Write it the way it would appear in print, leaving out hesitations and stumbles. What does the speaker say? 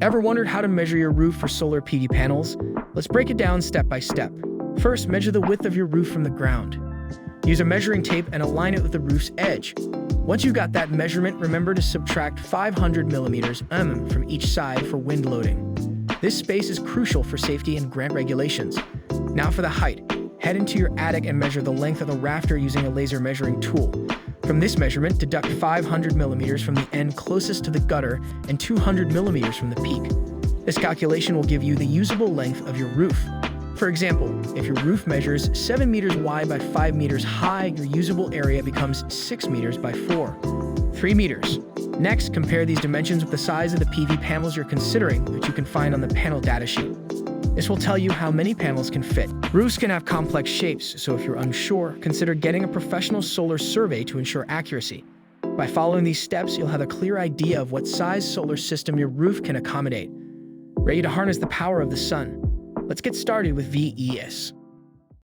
Ever wondered how to measure your roof for solar PV panels? Let's break it down step by step. First, measure the width of your roof from the ground. Use a measuring tape and align it with the roof's edge. Once you've got that measurement, remember to subtract 500 millimeters from each side for wind loading. This space is crucial for safety and grant regulations. Now for the height. Head into your attic and measure the length of the rafter using a laser measuring tool. From this measurement, deduct 500 millimeters from the end closest to the gutter and 200 millimeters from the peak. This calculation will give you the usable length of your roof. For example, if your roof measures 7 meters wide by 5 meters high, your usable area becomes 6 meters by 3 meters. Next, compare these dimensions with the size of the PV panels you're considering, which you can find on the panel datasheet. This will tell you how many panels can fit. Roofs can have complex shapes, so if you're unsure, consider getting a professional solar survey to ensure accuracy. By following these steps, you'll have a clear idea of what size solar system your roof can accommodate. Ready to harness the power of the sun? Let's get started with VES.